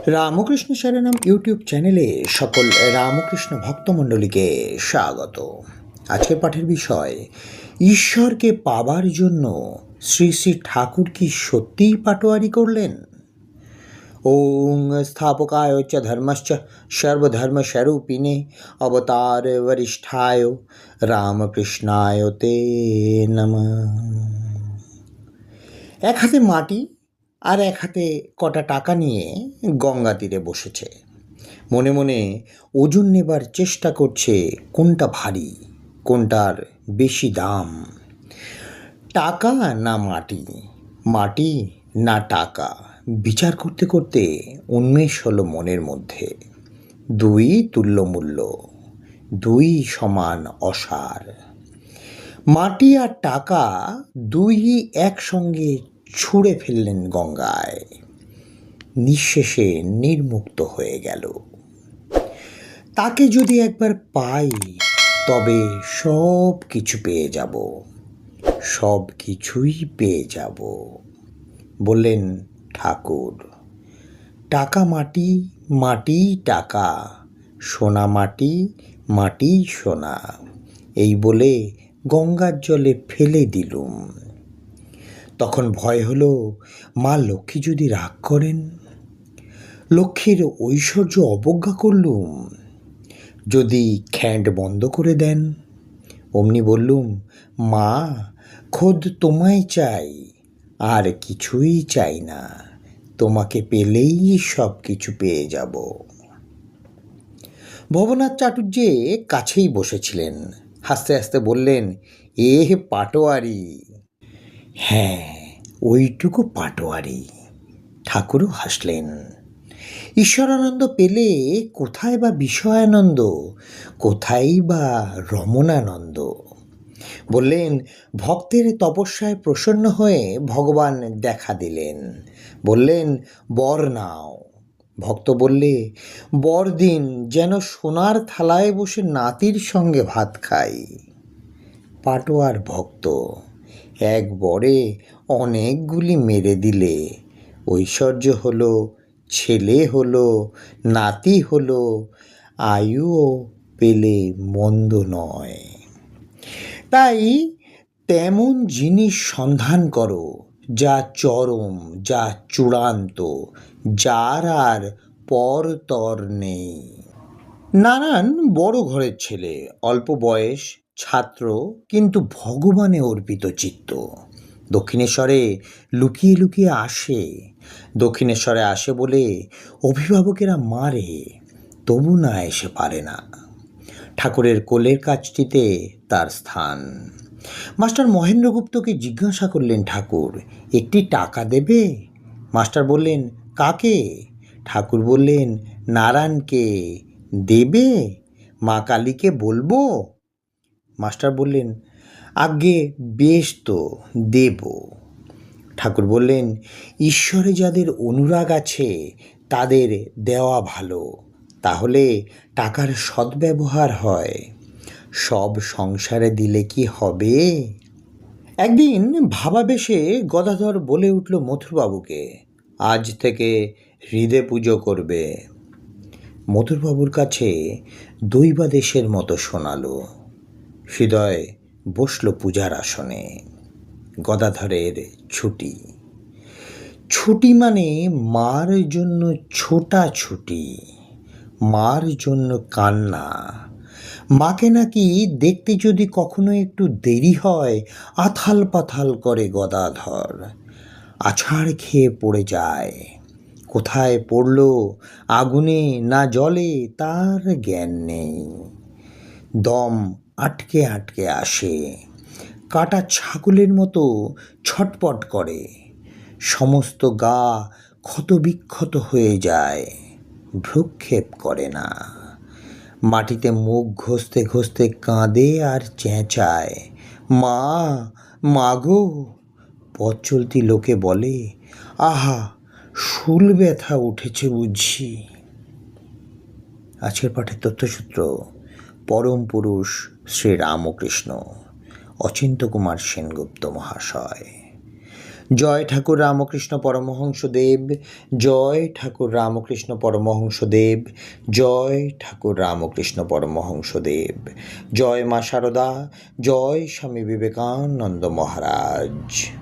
Ramakrishna শরণম YouTube চ্যানেলে সকল রামকৃষ্ণ ভক্তমণ্ডলীকে স্বাগত। আজকের পাঠের বিষয়, ঈশ্বরকে পাবার জন্য শ্রী শ্রী ঠাকুর কি সত্যিই পাটোয়ারি করলেন? ওং স্থাপকায় চ ধর্মশ্চ সর্বধর্মস্বরূপিণে অবতার বরিষ্ঠায় রামকৃষ্ণায় তে নমঃ। এক হাতে মাটি আর এক হাতে কটা টাকা নিয়ে গঙ্গা তীরে বসেছে। মনে মনে ওজন নেবার চেষ্টা করছে, কোনটা ভারী, কোনটার বেশি দাম, টাকা না মাটি, মাটি না টাকা। বিচার করতে করতে উন্মেষ হলো মনের মধ্যে। দুই তুল্যমূল্য, দুই সমান অসার। মাটি আর টাকা দুই একসঙ্গে ছুঁড়ে ফেললেন গঙ্গায়। নিঃশেষে নির্মুক্ত হয়ে গেল। তাকে যদি একবার পাই তবে সব কিছু পেয়ে যাব, সব কিছুই পেয়ে যাব, বললেন ঠাকুর। টাকা মাটি, মাটি টাকা, সোনা মাটি, মাটি সোনা, এই বলে গঙ্গার জলে ফেলে দিলুম। তখন ভয় হলো, মা লক্ষ্মী যদি রাগ করেন, লক্ষ্মীর ঐশ্বর্য অবজ্ঞা করলুম, যদি খ্যাঁট বন্ধ করে দেন। অমনি বললুম, মা খোদ তোমায় চাই, আর কিছুই চাই না, তোমাকে পেলেই সব কিছু পেয়ে যাব। ভবনাথ চাটুর্যে কাছেই বসেছিলেন, হাসতে হাসতে বললেন, এ পাটোয়ারি। হ্যাঁ, ওইটুকু পাটোয়ারি। ঠাকুরও হাসলেন। ঈশ্বরানন্দ পেলে কোথায় বা বিষয়ানন্দ, কোথায় বা রমণানন্দ। বললেন, ভক্তের তপস্যায় প্রসন্ন হয়ে ভগবান দেখা দিলেন। বললেন, বর নাও। ভক্ত বললে, বর দিন, যেন সোনার থালায় বসে নাতির সঙ্গে ভাত খাই। পাটোয়ার ভক্ত, এক বরে অনেকগুলি মেরে দিলে, ঐশ্বর্য হলো, ছেলে হলো, নাতি হলো, আয়ুও পেলে মন্দ নয়। তাই তেমন জিনিস সন্ধান করো যা চরম, যা চূড়ান্ত, যার আর পর তর নেই। নারায়ণ বড় ঘরের ছেলে, অল্প বয়স, ছাত্র, কিন্তু ভগবানে অর্পিত চিত্ত। দক্ষিণেশ্বরে লুকিয়ে লুকিয়ে আসে। দক্ষিণেশ্বরে আসে বলে অভিভাবকেরা মারে, তবু না এসে পারে না। ঠাকুরের কোলের কাছটিতে তার স্থান। মাস্টার মহেন্দ্রগুপ্তকে জিজ্ঞাসা করলেন ঠাকুর, একটি টাকা দেবে? মাস্টার বললেন, কাকে? ঠাকুর বললেন, নারায়ণকে। দেবে? মা কালীকে বলবো? মাস্টার বললেন, আজ্ঞে বেশ তো, দেব। ঠাকুর বললেন, ঈশ্বরে যাদের অনুরাগ আছে তাদের দেওয়া ভালো, তাহলে টাকার সদ্ব্যবহার হয়। সব সংসারে দিলে কি হবে? একদিন ভাবাবেশে গদাধর বলে উঠল মথুরবাবুকে, আজ থেকে হৃদে পুজো করবে। মথুরবাবুর কাছে দৈবাদেশের মতো শোনালো। হৃদয় বসল পূজার আসনে। গদাধরের ছুটি। ছুটি মানে মার জন্য ছোটা ছুটি, মার জন্য কান্না। মাকে নাকি দেখতে যদি কখনো একটু দেরি হয়, আথাল পাথাল করে গদাধর। আছাড় খেয়ে পড়ে যায়। কোথায় পড়ল, আগুনে না জলে, তার জ্ঞান নেই। দম আটকে আটকে আসে, কাটা ছাগলের মতো ছটপট করে। সমস্ত গা ক্ষতবিক্ষত হয়ে যায়, ভ্রুক্ষেপ করে না। মাটিতে মুখ ঘষতে ঘষতে কাঁদে আর চেঁচায়, মা, মাগো। পথ চলতি লোকে বলে, আহা, শুল ব্যথা উঠেছে বুঝি। আজকের পাঠের তথ্যসূত্র, পরম পুরুষ শ্রী রামকৃষ্ণ, অচিন্ত্য কুমার সেনগুপ্ত মহাশয়। জয় ঠাকুর রামকৃষ্ণ পরমহংসদেব, জয় ঠাকুর রামকৃষ্ণ পরমহংসদেব, জয় ঠাকুর রামকৃষ্ণ পরমহংসদেব, জয় মা শারদা, জয় স্বামী বিবেকানন্দ মহারাজ।